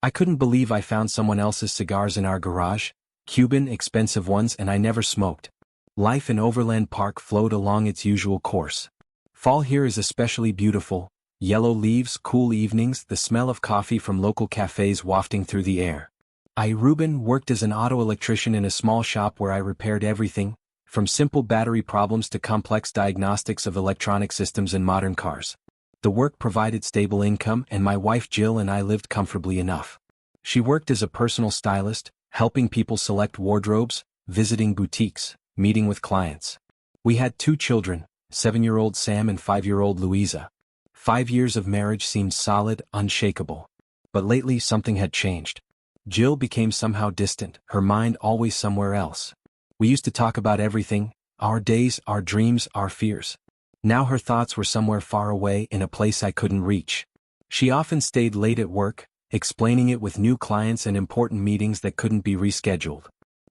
I couldn't believe I found someone else's cigars in our garage, Cuban, expensive ones, and I never smoked. Life in Overland Park flowed along its usual course. Fall here is especially beautiful. Yellow leaves, cool evenings, the smell of coffee from local cafes wafting through the air. Ruben worked as an auto electrician in a small shop where I repaired everything, from simple battery problems to complex diagnostics of electronic systems in modern cars. The work provided stable income, and my wife Jill and I lived comfortably enough. She worked as a personal stylist, helping people select wardrobes, visiting boutiques, meeting with clients. We had 2 children, 7-year-old Sam and 5-year-old Louisa. 5 years of marriage seemed solid, unshakable. But lately something had changed. Jill became somehow distant, her mind always somewhere else. We used to talk about everything, our days, our dreams, our fears. Now her thoughts were somewhere far away in a place I couldn't reach. She often stayed late at work, explaining it with new clients and important meetings that couldn't be rescheduled.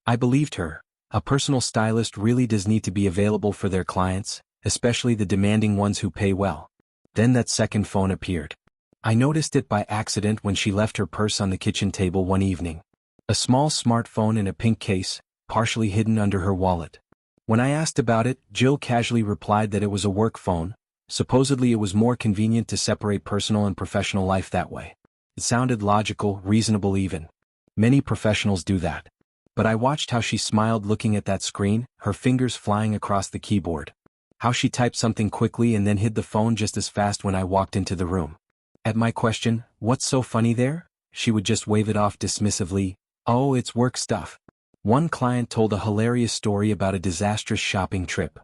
I believed her. A personal stylist really does need to be available for their clients, especially the demanding ones who pay well. Then that second phone appeared. I noticed it by accident when she left her purse on the kitchen table one evening. A small smartphone in a pink case, partially hidden under her wallet. When I asked about it, Jill casually replied that it was a work phone. Supposedly it was more convenient to separate personal and professional life that way. It sounded logical, reasonable even. Many professionals do that. But I watched how she smiled looking at that screen, her fingers flying across the keyboard. How she typed something quickly and then hid the phone just as fast when I walked into the room. At my question, "What's so funny there?" she would just wave it off dismissively. "Oh, it's work stuff." One client told a hilarious story about a disastrous shopping trip.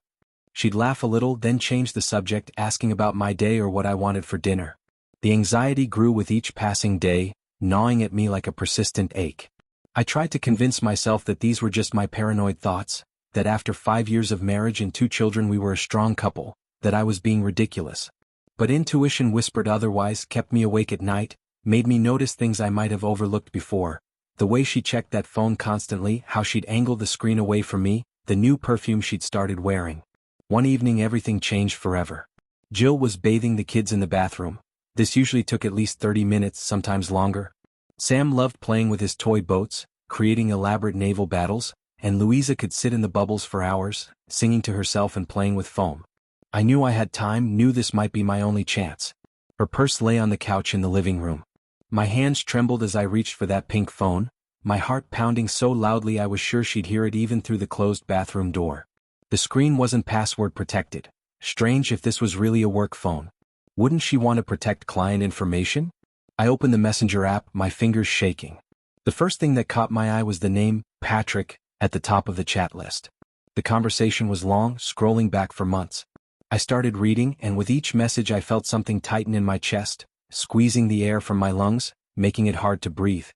She'd laugh a little, then change the subject, asking about my day or what I wanted for dinner. The anxiety grew with each passing day, gnawing at me like a persistent ache. I tried to convince myself that these were just my paranoid thoughts, that after 5 years of marriage and 2 children we were a strong couple, that I was being ridiculous. But intuition whispered otherwise, kept me awake at night, made me notice things I might have overlooked before. The way she checked that phone constantly, how she'd angle the screen away from me, the new perfume she'd started wearing. One evening everything changed forever. Jill was bathing the kids in the bathroom. This usually took at least 30 minutes, sometimes longer. Sam loved playing with his toy boats, creating elaborate naval battles, and Louisa could sit in the bubbles for hours, singing to herself and playing with foam. I knew I had time, knew this might be my only chance. Her purse lay on the couch in the living room. My hands trembled as I reached for that pink phone, my heart pounding so loudly I was sure she'd hear it even through the closed bathroom door. The screen wasn't password protected. Strange if this was really a work phone. Wouldn't she want to protect client information? I opened the Messenger app, my fingers shaking. The first thing that caught my eye was the name, Patrick, at the top of the chat list. The conversation was long, scrolling back for months. I started reading, and with each message I felt something tighten in my chest, squeezing the air from my lungs, making it hard to breathe.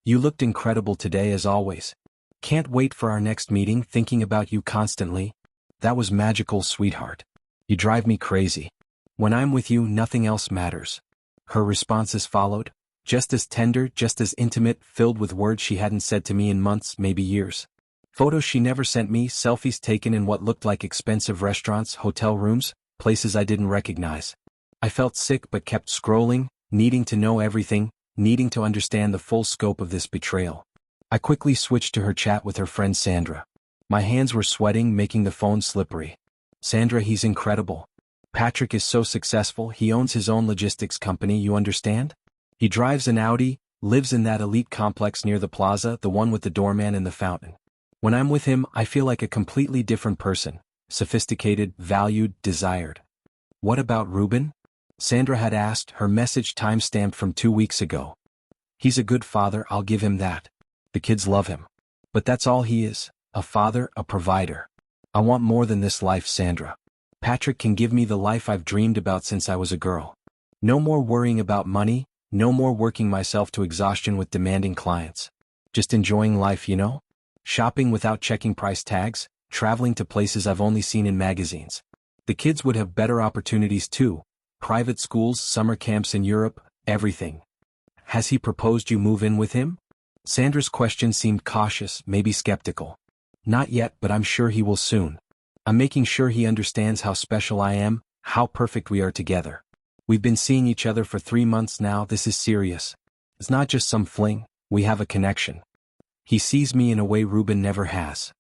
"You looked incredible today as always. Can't wait for our next meeting, thinking about you constantly. That was magical, sweetheart. You drive me crazy. When I'm with you, nothing else matters." Her responses followed, just as tender, just as intimate, filled with words she hadn't said to me in months, maybe years. Photos she never sent me, selfies taken in what looked like expensive restaurants, hotel rooms, places I didn't recognize. I felt sick but kept scrolling, needing to know everything, needing to understand the full scope of this betrayal. I quickly switched to her chat with her friend Sandra. My hands were sweating, making the phone slippery. "Sandra, he's incredible. Patrick is so successful, he owns his own logistics company, you understand? He drives an Audi, lives in that elite complex near the plaza, the one with the doorman and the fountain. When I'm with him, I feel like a completely different person, sophisticated, valued, desired." "What about Ruben?" Sandra had asked, her message time-stamped from 2 weeks ago. "He's a good father, I'll give him that. The kids love him. But that's all he is, a father, a provider. I want more than this life, Sandra. Patrick can give me the life I've dreamed about since I was a girl. No more worrying about money, no more working myself to exhaustion with demanding clients. Just enjoying life, you know? Shopping without checking price tags, traveling to places I've only seen in magazines. The kids would have better opportunities too. Private schools, summer camps in Europe, everything. Has he proposed you move in with him?" Sandra's question seemed cautious, maybe skeptical. "Not yet, but I'm sure he will soon. I'm making sure he understands how special I am, how perfect we are together. We've been seeing each other for 3 months now, this is serious." It's not just some fling, we have a connection. He sees me in a way Ruben never has.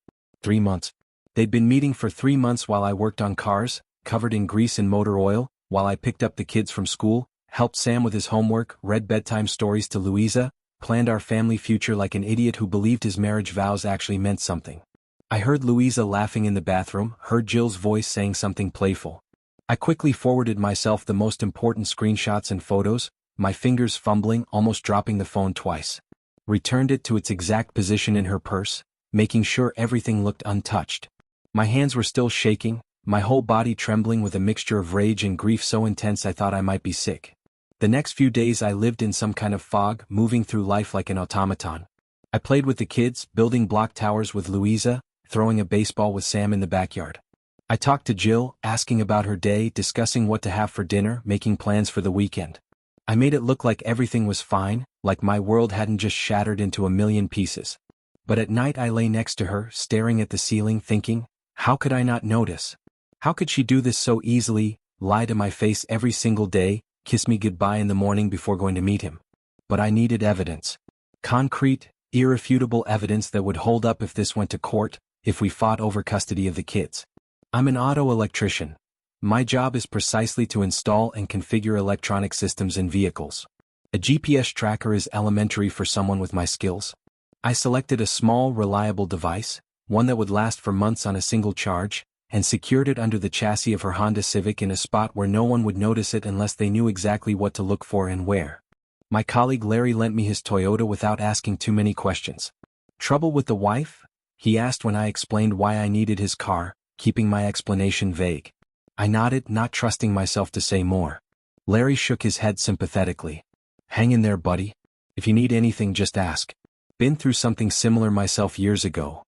3 months. They'd been meeting for 3 months while I worked on cars, covered in grease and motor oil, while I picked up the kids from school, helped Sam with his homework, read bedtime stories to Louisa, planned our family future like an idiot who believed his marriage vows actually meant something. I heard Louisa laughing in the bathroom, heard Jill's voice saying something playful. I quickly forwarded myself the most important screenshots and photos, my fingers fumbling, almost dropping the phone twice. Returned it to its exact position in her purse, making sure everything looked untouched. My hands were still shaking, my whole body trembling with a mixture of rage and grief so intense I thought I might be sick. The next few days I lived in some kind of fog, moving through life like an automaton. I played with the kids, building block towers with Louisa, throwing a baseball with Sam in the backyard. I talked to Jill, asking about her day, discussing what to have for dinner, making plans for the weekend. I made it look like everything was fine, like my world hadn't just shattered into a million pieces. But at night I lay next to her, staring at the ceiling, thinking, how could I not notice? How could she do this so easily, lie to my face every single day, kiss me goodbye in the morning before going to meet him? But I needed evidence. Concrete, irrefutable evidence that would hold up if this went to court, if we fought over custody of the kids. I'm an auto electrician. My job is precisely to install and configure electronic systems in vehicles. A GPS tracker is elementary for someone with my skills. I selected a small, reliable device, one that would last for months on a single charge, and secured it under the chassis of her Honda Civic in a spot where no one would notice it unless they knew exactly what to look for and where. My colleague Larry lent me his Toyota without asking too many questions. Trouble with the wife? He asked when I explained why I needed his car, keeping my explanation vague. I nodded, not trusting myself to say more. Larry shook his head sympathetically. Hang in there, buddy. If you need anything, just ask. Been through something similar myself years ago.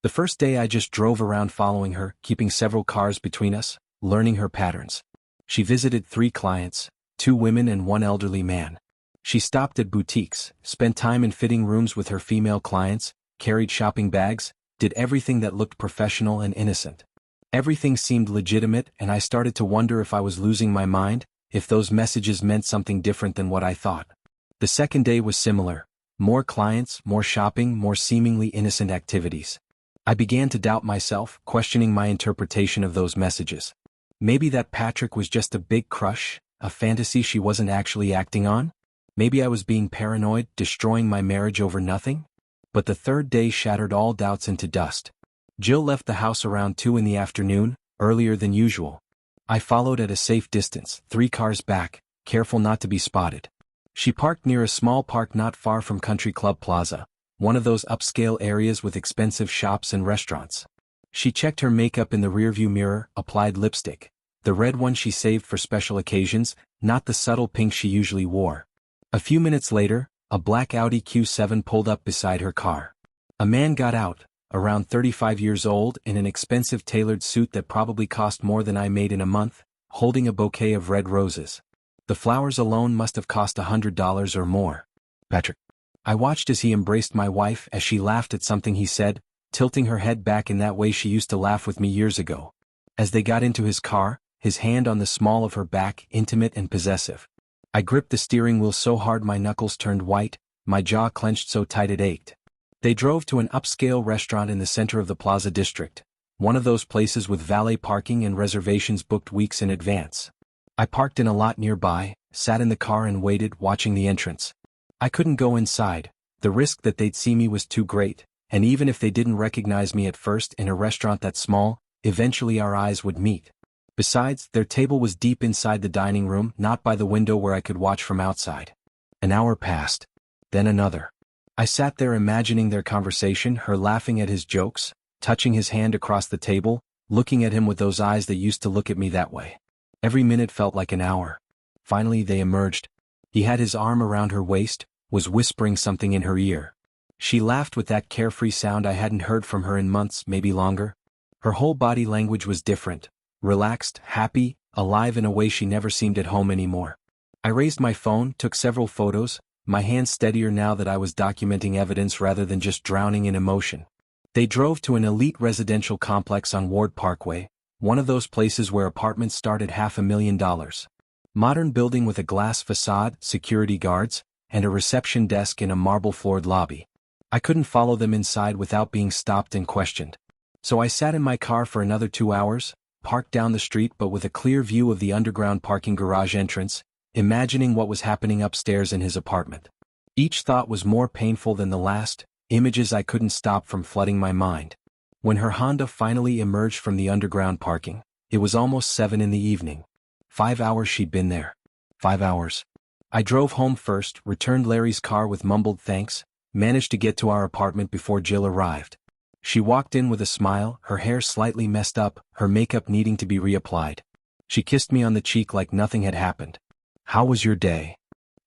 The first day I just drove around following her, keeping several cars between us, learning her patterns. She visited 3 clients, 2 women and 1 elderly man. She stopped at boutiques, spent time in fitting rooms with her female clients, carried shopping bags, did everything that looked professional and innocent. Everything seemed legitimate, and I started to wonder if I was losing my mind, if those messages meant something different than what I thought. The second day was similar. More clients, more shopping, more seemingly innocent activities. I began to doubt myself, questioning my interpretation of those messages. Maybe that Patrick was just a big crush, a fantasy she wasn't actually acting on? Maybe I was being paranoid, destroying my marriage over nothing? But the third day shattered all doubts into dust. Jill left the house around 2 in the afternoon, earlier than usual. I followed at a safe distance, 3 cars back, careful not to be spotted. She parked near a small park not far from Country Club Plaza, one of those upscale areas with expensive shops and restaurants. She checked her makeup in the rearview mirror, applied lipstick, the red one she saved for special occasions, not the subtle pink she usually wore. A few minutes later, a black Audi Q7 pulled up beside her car. A man got out, around 35 years old, in an expensive tailored suit that probably cost more than I made in a month, holding a bouquet of red roses. The flowers alone must have cost $100 or more. Patrick. I watched as he embraced my wife as she laughed at something he said, tilting her head back in that way she used to laugh with me years ago. As they got into his car, his hand on the small of her back, intimate and possessive. I gripped the steering wheel so hard my knuckles turned white, my jaw clenched so tight it ached. They drove to an upscale restaurant in the center of the Plaza District, one of those places with valet parking and reservations booked weeks in advance. I parked in a lot nearby, sat in the car and waited, watching the entrance. I couldn't go inside. The risk that they'd see me was too great, and even if they didn't recognize me at first in a restaurant that small, eventually our eyes would meet. Besides, their table was deep inside the dining room, not by the window where I could watch from outside. An hour passed. Then another. I sat there imagining their conversation, her laughing at his jokes, touching his hand across the table, looking at him with those eyes that used to look at me that way. Every minute felt like an hour. Finally they emerged. He had his arm around her waist, was whispering something in her ear. She laughed with that carefree sound I hadn't heard from her in months, maybe longer. Her whole body language was different, relaxed, happy, alive in a way she never seemed at home anymore. I raised my phone, took several photos, my hands steadier now that I was documenting evidence rather than just drowning in emotion. They drove to an elite residential complex on Ward Parkway, one of those places where apartments start at $500,000. Modern building with a glass facade, security guards, and a reception desk in a marble-floored lobby. I couldn't follow them inside without being stopped and questioned. So I sat in my car for another 2 hours, parked down the street but with a clear view of the underground parking garage entrance, imagining what was happening upstairs in his apartment. Each thought was more painful than the last, images I couldn't stop from flooding my mind. When her Honda finally emerged from the underground parking, it was almost 7 in the evening. 5 hours she'd been there. 5 hours. I drove home first, returned Larry's car with mumbled thanks, managed to get to our apartment before Jill arrived. She walked in with a smile, her hair slightly messed up, her makeup needing to be reapplied. She kissed me on the cheek like nothing had happened. "How was your day?"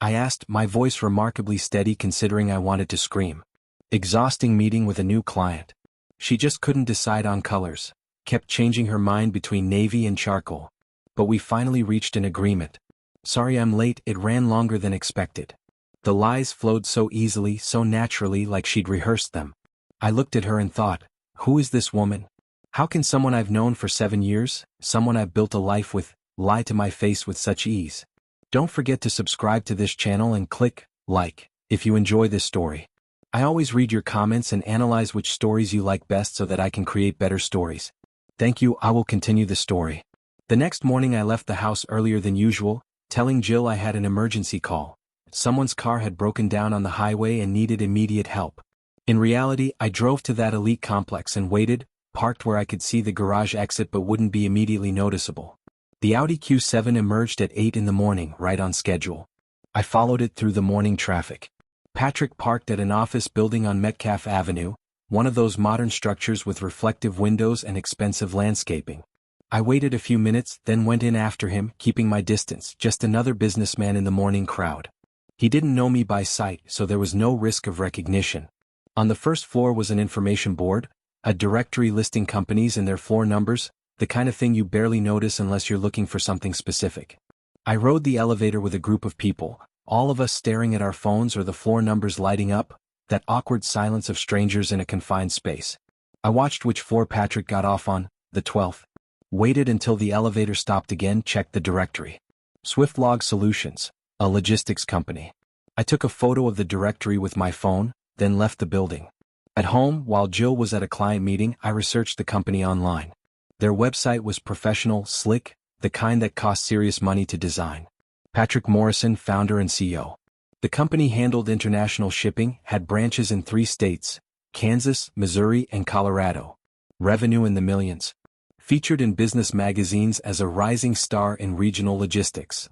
I asked, my voice remarkably steady considering I wanted to scream. "Exhausting meeting with a new client. She just couldn't decide on colors, kept changing her mind between navy and charcoal. But we finally reached an agreement. Sorry I'm late, it ran longer than expected." The lies flowed so easily, so naturally, like she'd rehearsed them. I looked at her and thought, who is this woman? How can someone I've known for 7 years, someone I've built a life with, lie to my face with such ease? Don't forget to subscribe to this channel and click like if you enjoy this story. I always read your comments and analyze which stories you like best so that I can create better stories. Thank you. I will continue the story. The next morning I left the house earlier than usual, telling Jill I had an emergency call. Someone's car had broken down on the highway and needed immediate help. In reality, I drove to that elite complex and waited, parked where I could see the garage exit but wouldn't be immediately noticeable. The Audi Q7 emerged at 8 in the morning, right on schedule. I followed it through the morning traffic. Patrick parked at an office building on Metcalf Avenue, one of those modern structures with reflective windows and expensive landscaping. I waited a few minutes, then went in after him, keeping my distance, just another businessman in the morning crowd. He didn't know me by sight, so there was no risk of recognition. On the first floor was an information board, a directory listing companies and their floor numbers, the kind of thing you barely notice unless you're looking for something specific. I rode the elevator with a group of people, all of us staring at our phones or the floor numbers lighting up, that awkward silence of strangers in a confined space. I watched which floor Patrick got off on, the 12th. Waited until the elevator stopped again, checked the directory. SwiftLog Solutions, a logistics company. I took a photo of the directory with my phone, then left the building. At home, while Jill was at a client meeting, I researched the company online. Their website was professional, slick, the kind that cost serious money to design. Patrick Morrison, founder and CEO. The company handled international shipping, had branches in 3 states, Kansas, Missouri, and Colorado. Revenue in the millions. Featured in business magazines as a rising star in regional logistics.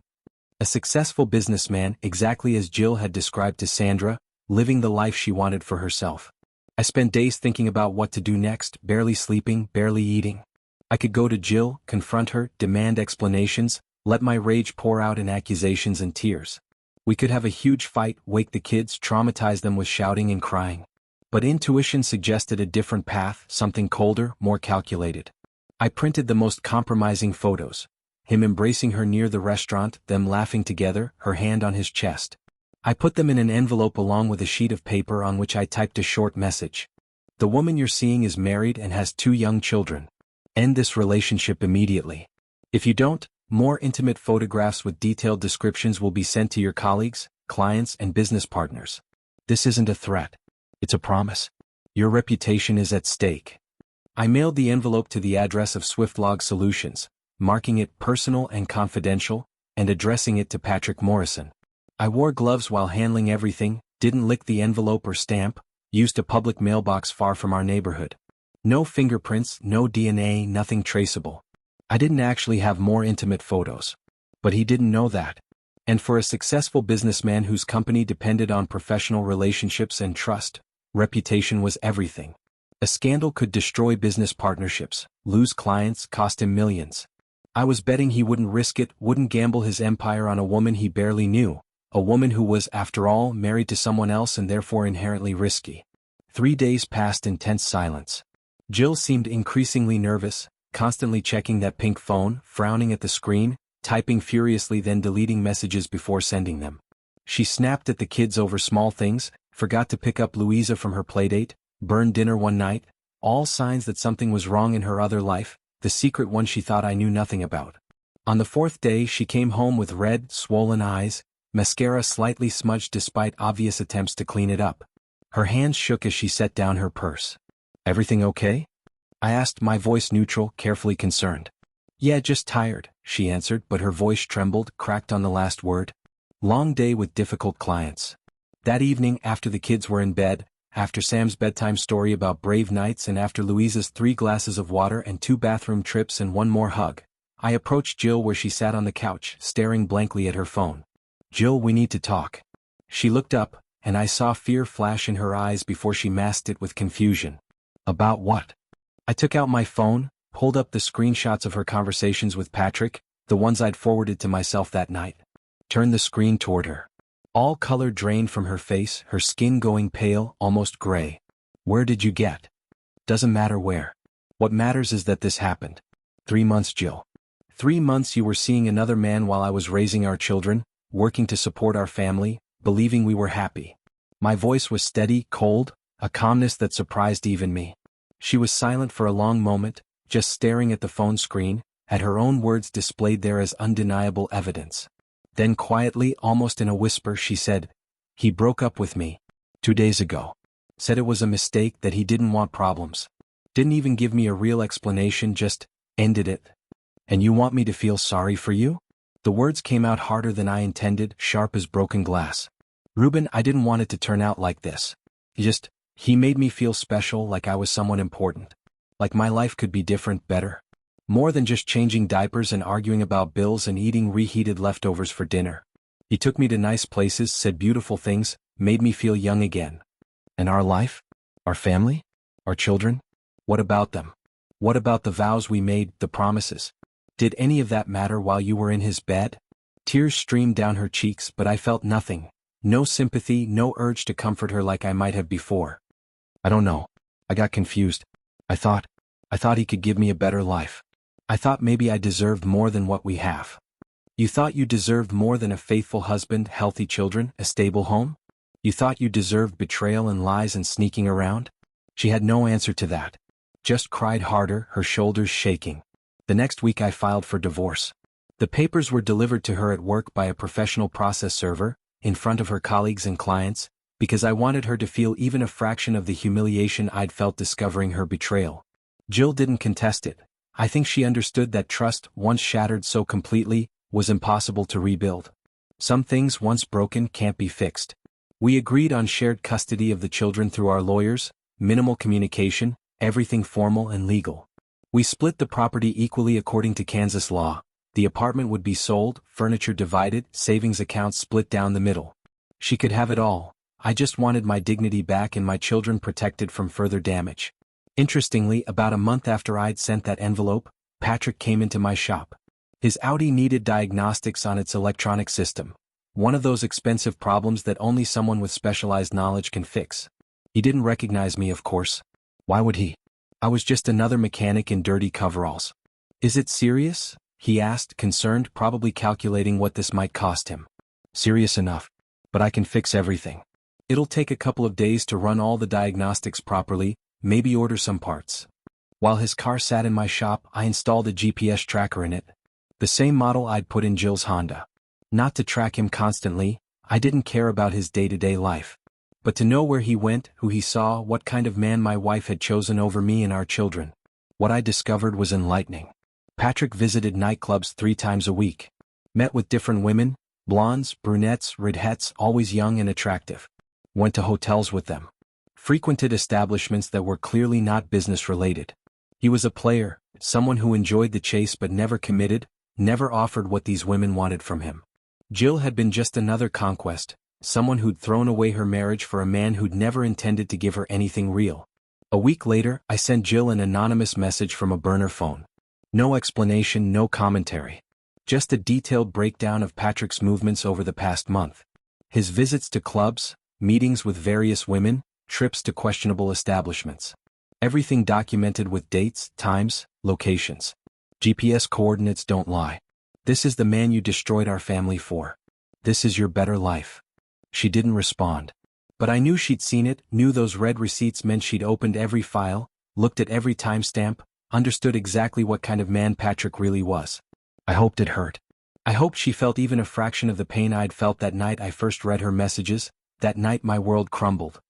A successful businessman, exactly as Jill had described to Sandra, living the life she wanted for herself. I spent days thinking about what to do next, barely sleeping, barely eating. I could go to Jill, confront her, demand explanations, let my rage pour out in accusations and tears. We could have a huge fight, wake the kids, traumatize them with shouting and crying. But intuition suggested a different path, something colder, more calculated. I printed the most compromising photos. Him embracing her near the restaurant, them laughing together, her hand on his chest. I put them in an envelope along with a sheet of paper on which I typed a short message. The woman you're seeing is married and has 2 young children. End this relationship immediately. If you don't, more intimate photographs with detailed descriptions will be sent to your colleagues, clients, and business partners. This isn't a threat. It's a promise. Your reputation is at stake. I mailed the envelope to the address of SwiftLog Solutions, marking it personal and confidential, and addressing it to Patrick Morrison. I wore gloves while handling everything, didn't lick the envelope or stamp, used a public mailbox far from our neighborhood. No fingerprints, no DNA, nothing traceable. I didn't actually have more intimate photos. But he didn't know that. And for a successful businessman whose company depended on professional relationships and trust, reputation was everything. A scandal could destroy business partnerships, lose clients, cost him millions. I was betting he wouldn't risk it, wouldn't gamble his empire on a woman he barely knew, a woman who was, after all, married to someone else and therefore inherently risky. 3 days passed in tense silence. Jill seemed increasingly nervous, constantly checking that pink phone, frowning at the screen, typing furiously then deleting messages before sending them. She snapped at the kids over small things, forgot to pick up Louisa from her playdate, burned dinner one night, all signs that something was wrong in her other life, the secret one she thought I knew nothing about. On the 4th day she came home with red, swollen eyes, mascara slightly smudged despite obvious attempts to clean it up. Her hands shook as she set down her purse. "Everything okay?" I asked, my voice neutral, carefully concerned. "Yeah, just tired," she answered, but her voice trembled, cracked on the last word. "Long day with difficult clients." That evening, after the kids were in bed, after Sam's bedtime story about brave nights and after Louisa's 3 glasses of water and 2 bathroom trips and 1 more hug, I approached Jill where she sat on the couch, staring blankly at her phone. "Jill, we need to talk." She looked up, and I saw fear flash in her eyes before she masked it with confusion. "About what?" I took out my phone, pulled up the screenshots of her conversations with Patrick, the ones I'd forwarded to myself that night. Turned the screen toward her. All color drained from her face, her skin going pale, almost gray. "Where did you get?" "Doesn't matter where. What matters is that this happened. 3 months, Jill. 3 months you were seeing another man while I was raising our children, working to support our family, believing we were happy." My voice was steady, cold, a calmness that surprised even me. She was silent for a long moment, just staring at the phone screen, at her own words displayed there as undeniable evidence. Then quietly, almost in a whisper, she said, "He broke up with me 2 days ago. Said it was a mistake, that he didn't want problems. Didn't even give me a real explanation, just ended it. And you want me to feel sorry for you?" The words came out harder than I intended, sharp as broken glass. "Ruben, I didn't want it to turn out like this. He made me feel special, like I was someone important. Like my life could be different, better. More than just changing diapers and arguing about bills and eating reheated leftovers for dinner. He took me to nice places, said beautiful things, made me feel young again. And our life? Our family? Our children? What about them? What about the vows we made, the promises? Did any of that matter while you were in his bed?" Tears streamed down her cheeks, but I felt nothing. No sympathy, no urge to comfort her like I might have before. "I don't know. I got confused. I thought he could give me a better life. I thought maybe I deserved more than what we have." "You thought you deserved more than a faithful husband, healthy children, a stable home? You thought you deserved betrayal and lies and sneaking around?" She had no answer to that. Just cried harder, her shoulders shaking. The next week I filed for divorce. The papers were delivered to her at work by a professional process server, in front of her colleagues and clients, because I wanted her to feel even a fraction of the humiliation I'd felt discovering her betrayal. Jill didn't contest it. I think she understood that trust, once shattered so completely, was impossible to rebuild. Some things once broken can't be fixed. We agreed on shared custody of the children through our lawyers, minimal communication, everything formal and legal. We split the property equally according to Kansas law. The apartment would be sold, furniture divided, savings accounts split down the middle. She could have it all. I just wanted my dignity back and my children protected from further damage. Interestingly, about a month after I'd sent that envelope, Patrick came into my shop. His Audi needed diagnostics on its electronic system. One of those expensive problems that only someone with specialized knowledge can fix. He didn't recognize me, of course. Why would he? I was just another mechanic in dirty coveralls. "Is it serious?" he asked, concerned, probably calculating what this might cost him. "Serious enough. But I can fix everything. It'll take a couple of days to run all the diagnostics properly, maybe order some parts." While his car sat in my shop, I installed a GPS tracker in it. The same model I'd put in Jill's Honda. Not to track him constantly, I didn't care about his day-to-day life. But to know where he went, who he saw, what kind of man my wife had chosen over me and our children. What I discovered was enlightening. Patrick visited nightclubs 3 times a week. Met with different women, blondes, brunettes, redheads, always young and attractive. Went to hotels with them. Frequented establishments that were clearly not business-related. He was a player, someone who enjoyed the chase but never committed, never offered what these women wanted from him. Jill had been just another conquest, someone who'd thrown away her marriage for a man who'd never intended to give her anything real. A week later, I sent Jill an anonymous message from a burner phone. No explanation, no commentary. Just a detailed breakdown of Patrick's movements over the past month. His visits to clubs, meetings with various women, trips to questionable establishments. Everything documented with dates, times, locations. GPS coordinates don't lie. "This is the man you destroyed our family for. This is your better life." She didn't respond. But I knew she'd seen it, knew those red receipts meant she'd opened every file, looked at every timestamp, understood exactly what kind of man Patrick really was. I hoped it hurt. I hoped she felt even a fraction of the pain I'd felt that night I first read her messages. That night my world crumbled.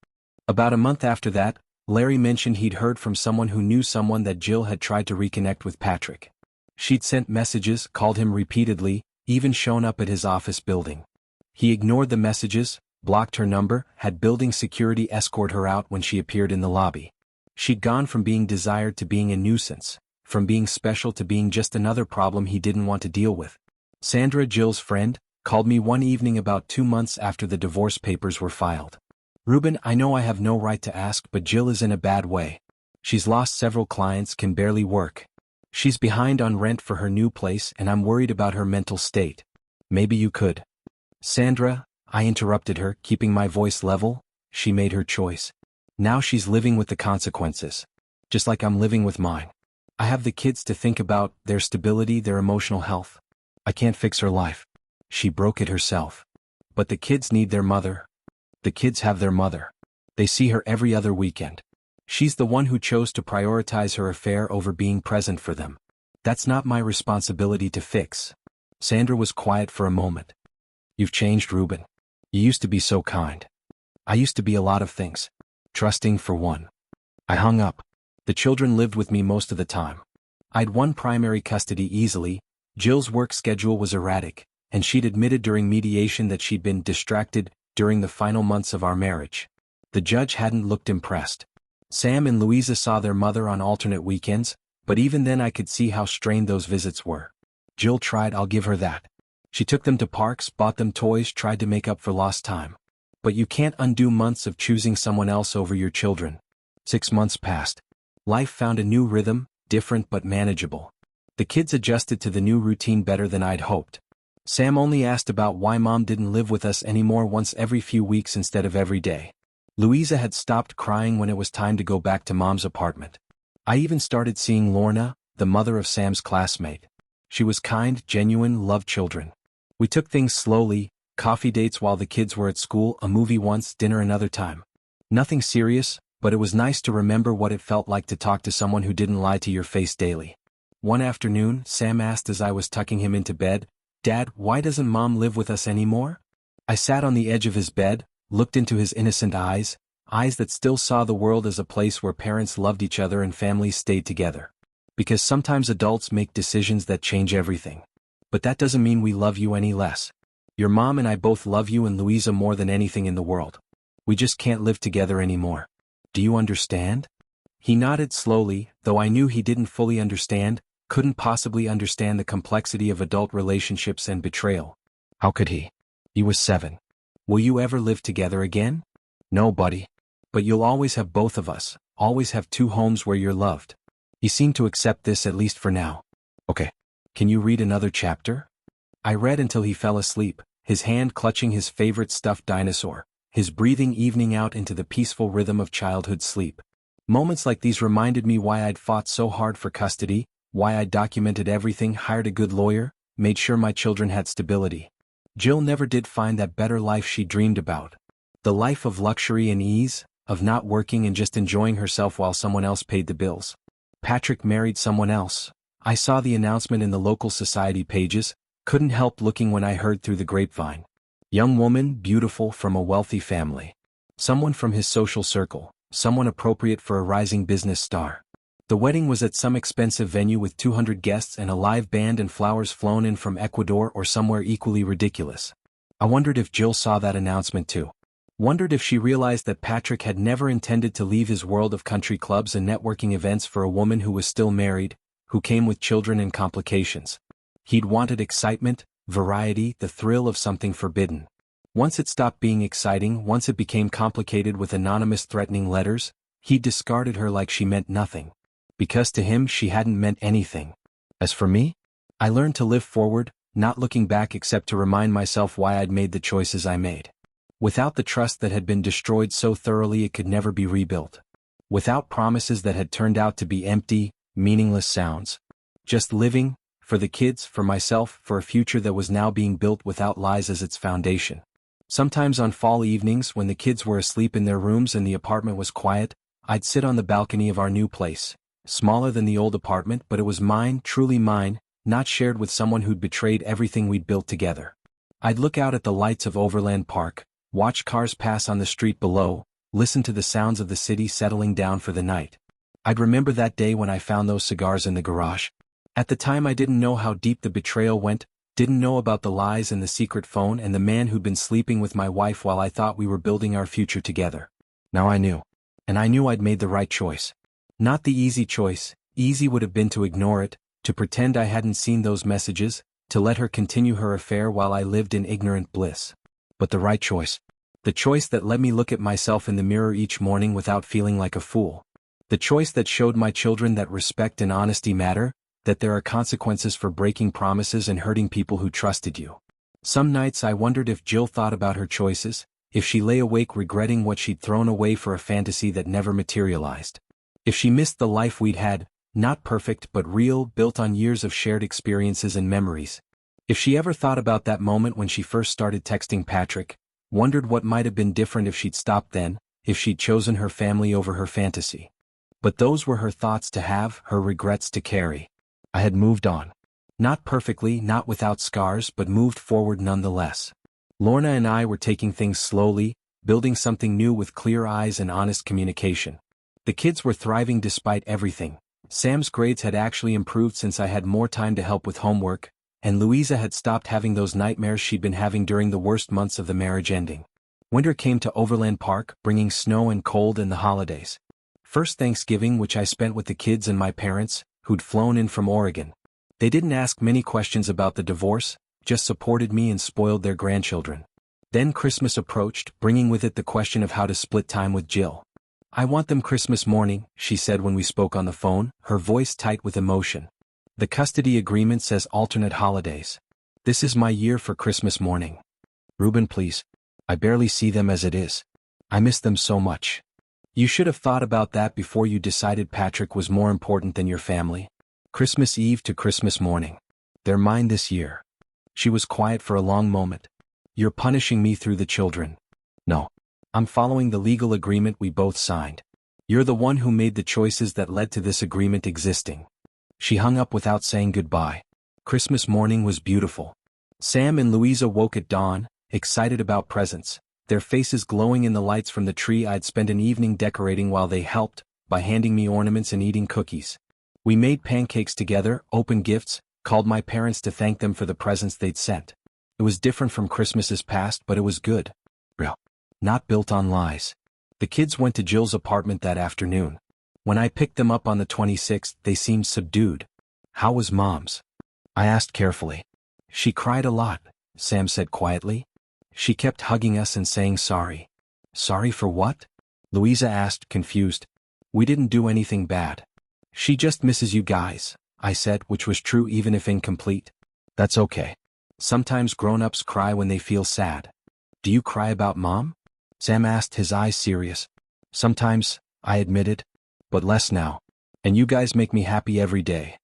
About a month after that, Larry mentioned he'd heard from someone who knew someone that Jill had tried to reconnect with Patrick. She'd sent messages, called him repeatedly, even shown up at his office building. He ignored the messages, blocked her number, had building security escort her out when she appeared in the lobby. She'd gone from being desired to being a nuisance, from being special to being just another problem he didn't want to deal with. Sandra, Jill's friend, called me one evening about 2 months after the divorce papers were filed. "Ruben, I know I have no right to ask, but Jill is in a bad way. She's lost several clients, can barely work. She's behind on rent for her new place and I'm worried about her mental state. Maybe you could." "Sandra," I interrupted her, keeping my voice level, "she made her choice. Now she's living with the consequences. Just like I'm living with mine. I have the kids to think about, their stability, their emotional health. I can't fix her life. She broke it herself. But the kids need their mother. The kids have their mother. They see her every other weekend. She's the one who chose to prioritize her affair over being present for them. That's not my responsibility to fix." Sandra was quiet for a moment. "You've changed, Ruben. You used to be so kind. I used to be a lot of things. Trusting for one." I hung up. The children lived with me most of the time. I'd won primary custody easily. Jill's work schedule was erratic, and she'd admitted during mediation that she'd been distracted during the final months of our marriage. The judge hadn't looked impressed. Sam and Louisa saw their mother on alternate weekends, but even then I could see how strained those visits were. Jill tried, I'll give her that. She took them to parks, bought them toys, tried to make up for lost time. But you can't undo months of choosing someone else over your children. 6 months passed. Life found a new rhythm, different but manageable. The kids adjusted to the new routine better than I'd hoped. Sam only asked about why Mom didn't live with us anymore once every few weeks instead of every day. Louisa had stopped crying when it was time to go back to Mom's apartment. I even started seeing Lorna, the mother of Sam's classmate. She was kind, genuine, loved children. We took things slowly, coffee dates while the kids were at school, a movie once, dinner another time. Nothing serious, but it was nice to remember what it felt like to talk to someone who didn't lie to your face daily. One afternoon, Sam asked as I was tucking him into bed, "Dad, why doesn't Mom live with us anymore?" I sat on the edge of his bed, looked into his innocent eyes, eyes that still saw the world as a place where parents loved each other and families stayed together. Because sometimes adults make decisions that change everything. But that doesn't mean we love you any less. Your mom and I both love you and Louisa more than anything in the world. We just can't live together anymore. Do you understand? He nodded slowly, though I knew he didn't fully understand, couldn't possibly understand the complexity of adult relationships and betrayal. How could he? He was 7. Will you ever live together again? No, buddy. But you'll always have both of us, always have 2 homes where you're loved. He seemed to accept this at least for now. Okay. Can you read another chapter? I read until he fell asleep, his hand clutching his favorite stuffed dinosaur, his breathing evening out into the peaceful rhythm of childhood sleep. Moments like these reminded me why I'd fought so hard for custody, why I'd documented everything, hired a good lawyer, made sure my children had stability. Jill never did find that better life she dreamed about. The life of luxury and ease, of not working and just enjoying herself while someone else paid the bills. Patrick married someone else. I saw the announcement in the local society pages, couldn't help looking when I heard through the grapevine. Young woman, beautiful, from a wealthy family. Someone from his social circle, someone appropriate for a rising business star. The wedding was at some expensive venue with 200 guests and a live band and flowers flown in from Ecuador or somewhere equally ridiculous. I wondered if Jill saw that announcement too. Wondered if she realized that Patrick had never intended to leave his world of country clubs and networking events for a woman who was still married, who came with children and complications. He'd wanted excitement, variety, the thrill of something forbidden. Once it stopped being exciting, once it became complicated with anonymous threatening letters, he discarded her like she meant nothing. Because to him she hadn't meant anything. As for me, I learned to live forward, not looking back except to remind myself why I'd made the choices I made. Without the trust that had been destroyed so thoroughly it could never be rebuilt. Without promises that had turned out to be empty, meaningless sounds. Just living, for the kids, for myself, for a future that was now being built without lies as its foundation. Sometimes on fall evenings when the kids were asleep in their rooms and the apartment was quiet, I'd sit on the balcony of our new place. Smaller than the old apartment, but it was mine, truly mine, not shared with someone who'd betrayed everything we'd built together. I'd look out at the lights of Overland Park, watch cars pass on the street below, listen to the sounds of the city settling down for the night. I'd remember that day when I found those cigars in the garage. At the time I didn't know how deep the betrayal went, didn't know about the lies and the secret phone and the man who'd been sleeping with my wife while I thought we were building our future together. Now I knew. And I knew I'd made the right choice. Not the easy choice. Easy would have been to ignore it, to pretend I hadn't seen those messages, to let her continue her affair while I lived in ignorant bliss. But the right choice. The choice that let me look at myself in the mirror each morning without feeling like a fool. The choice that showed my children that respect and honesty matter, that there are consequences for breaking promises and hurting people who trusted you. Some nights I wondered if Jill thought about her choices, if she lay awake regretting what she'd thrown away for a fantasy that never materialized. If she missed the life we'd had, not perfect but real, built on years of shared experiences and memories. If she ever thought about that moment when she first started texting Patrick, wondered what might have been different if she'd stopped then, if she'd chosen her family over her fantasy. But those were her thoughts to have, her regrets to carry. I had moved on. Not perfectly, not without scars, but moved forward nonetheless. Lorna and I were taking things slowly, building something new with clear eyes and honest communication. The kids were thriving despite everything. Sam's grades had actually improved since I had more time to help with homework, and Louisa had stopped having those nightmares she'd been having during the worst months of the marriage ending. Winter came to Overland Park, bringing snow and cold and the holidays. First Thanksgiving, which I spent with the kids and my parents, who'd flown in from Oregon. They didn't ask many questions about the divorce, just supported me and spoiled their grandchildren. Then Christmas approached, bringing with it the question of how to split time with Jill. "I want them Christmas morning," she said when we spoke on the phone, her voice tight with emotion. "The custody agreement says alternate holidays. This is my year for Christmas morning. Reuben, please. I barely see them as it is. I miss them so much. You should have thought about that before you decided Patrick was more important than your family. Christmas Eve to Christmas morning. They're mine this year." She was quiet for a long moment. "You're punishing me through the children." "No. I'm following the legal agreement we both signed. You're the one who made the choices that led to this agreement existing." She hung up without saying goodbye. Christmas morning was beautiful. Sam and Louisa woke at dawn, excited about presents, their faces glowing in the lights from the tree I'd spent an evening decorating while they helped, by handing me ornaments and eating cookies. We made pancakes together, opened gifts, called my parents to thank them for the presents they'd sent. It was different from Christmases past, but it was good. Real. Not built on lies. The kids went to Jill's apartment that afternoon. When I picked them up on the 26th, they seemed subdued. "How was Mom's?" I asked carefully. "She cried a lot," Sam said quietly. "She kept hugging us and saying sorry." "Sorry for what?" Louisa asked, confused. "We didn't do anything bad." "She just misses you guys," I said, which was true even if incomplete. "That's okay. Sometimes grown-ups cry when they feel sad." "Do you cry about Mom?" Sam asked, his eyes serious. "Sometimes," I admitted. "But less now. And you guys make me happy every day."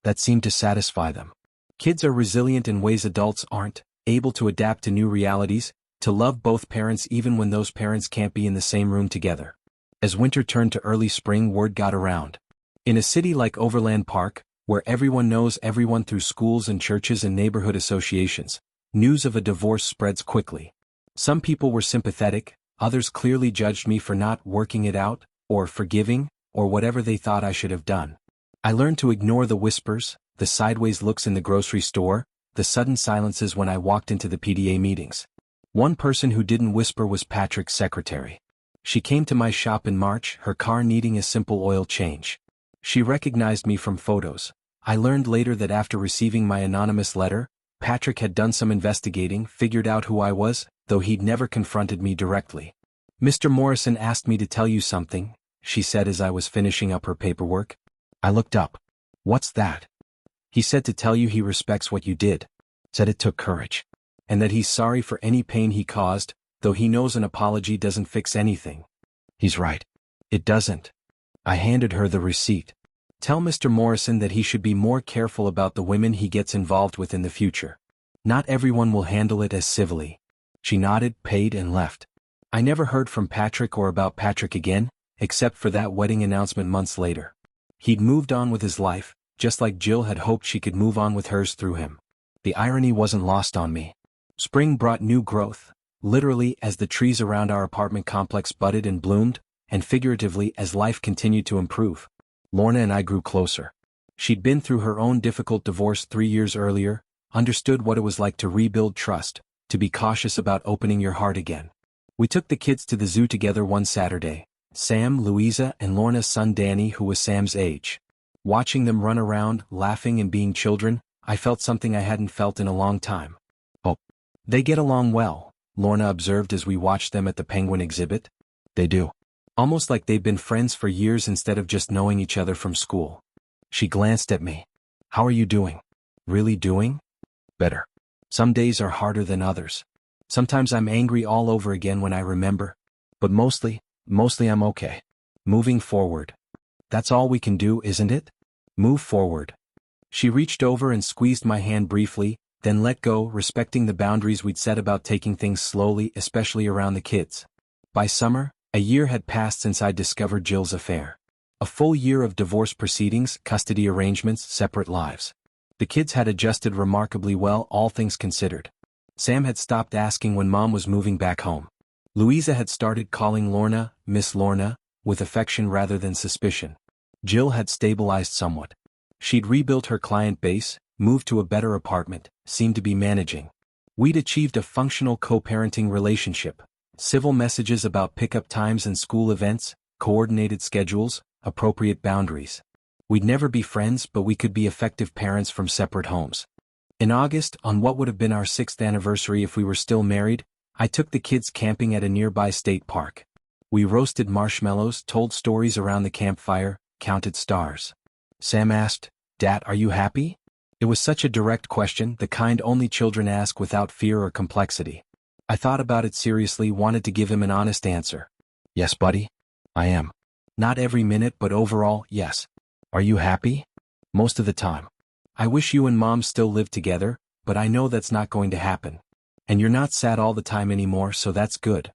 That seemed to satisfy them. Kids are resilient in ways adults aren't, able to adapt to new realities, to love both parents even when those parents can't be in the same room together. As winter turned to early spring, word got around. In a city like Overland Park, where everyone knows everyone through schools and churches and neighborhood associations, news of a divorce spreads quickly. Some people were sympathetic, others clearly judged me for not working it out, or forgiving, or whatever they thought I should have done. I learned to ignore the whispers, the sideways looks in the grocery store, the sudden silences when I walked into the PDA meetings. One person who didn't whisper was Patrick's secretary. She came to my shop in March, her car needing a simple oil change. She recognized me from photos. I learned later that after receiving my anonymous letter, Patrick had done some investigating, figured out who I was, though he'd never confronted me directly. "Mr. Morrison asked me to tell you something," she said as I was finishing up her paperwork. I looked up. "What's that?" "He said to tell you he respects what you did. Said it took courage. And that he's sorry for any pain he caused, though he knows an apology doesn't fix anything." "He's right. It doesn't." I handed her the receipt. "Tell Mr. Morrison that he should be more careful about the women he gets involved with in the future. Not everyone will handle it as civilly." She nodded, paid, and left. I never heard from Patrick or about Patrick again, except for that wedding announcement months later. He'd moved on with his life, just like Jill had hoped she could move on with hers through him. The irony wasn't lost on me. Spring brought new growth, literally as the trees around our apartment complex budded and bloomed, and figuratively as life continued to improve. Lorna and I grew closer. She'd been through her own difficult divorce 3 years earlier, understood what it was like to rebuild trust, to be cautious about opening your heart again. We took the kids to the zoo together one Saturday, Sam, Louisa, and Lorna's son Danny, who was Sam's age. Watching them run around, laughing and being children, I felt something I hadn't felt in a long time. Oh, they get along well, Lorna observed as we watched them at the penguin exhibit. They do. Almost like they've been friends for years instead of just knowing each other from school. She glanced at me. How are you doing? Really doing? Better. Some days are harder than others. Sometimes I'm angry all over again when I remember. But mostly I'm okay. Moving forward. That's all we can do, isn't it? Move forward. She reached over and squeezed my hand briefly, then let go, respecting the boundaries we'd set about taking things slowly, especially around the kids. By summer, a year had passed since I'd discovered Jill's affair. A full year of divorce proceedings, custody arrangements, separate lives. The kids had adjusted remarkably well, all things considered. Sam had stopped asking when Mom was moving back home. Louisa had started calling Lorna, Miss Lorna, with affection rather than suspicion. Jill had stabilized somewhat. She'd rebuilt her client base, moved to a better apartment, seemed to be managing. We'd achieved a functional co-parenting relationship. Civil messages about pickup times and school events, coordinated schedules, appropriate boundaries. We'd never be friends, but we could be effective parents from separate homes. In August, on what would have been our 6th anniversary if we were still married, I took the kids camping at a nearby state park. We roasted marshmallows, told stories around the campfire, counted stars. Sam asked, "Dad, are you happy?" It was such a direct question, the kind only children ask without fear or complexity. I thought about it seriously, wanted to give him an honest answer. "Yes, buddy. I am. Not every minute, but overall, yes." "Are you happy?" "Most of the time. I wish you and Mom still lived together, but I know that's not going to happen. And you're not sad all the time anymore, so that's good.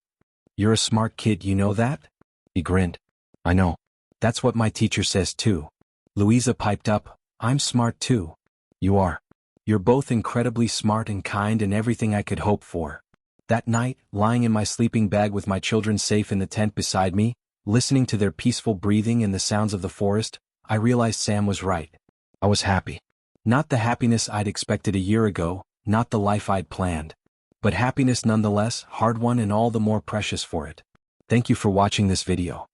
You're a smart kid, you know that?" He grinned. "I know. That's what my teacher says too." Louisa piped up, "I'm smart too." "You are. You're both incredibly smart and kind and everything I could hope for." That night, lying in my sleeping bag with my children safe in the tent beside me, listening to their peaceful breathing and the sounds of the forest, I realized Sam was right. I was happy. Not the happiness I'd expected a year ago, not the life I'd planned. But happiness nonetheless, hard won and all the more precious for it. Thank you for watching this video.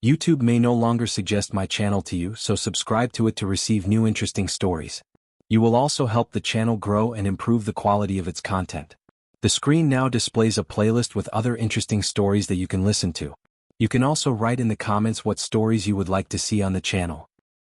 YouTube may no longer suggest my channel to you, so subscribe to it to receive new interesting stories. You will also help the channel grow and improve the quality of its content. The screen now displays a playlist with other interesting stories that you can listen to. You can also write in the comments what stories you would like to see on the channel.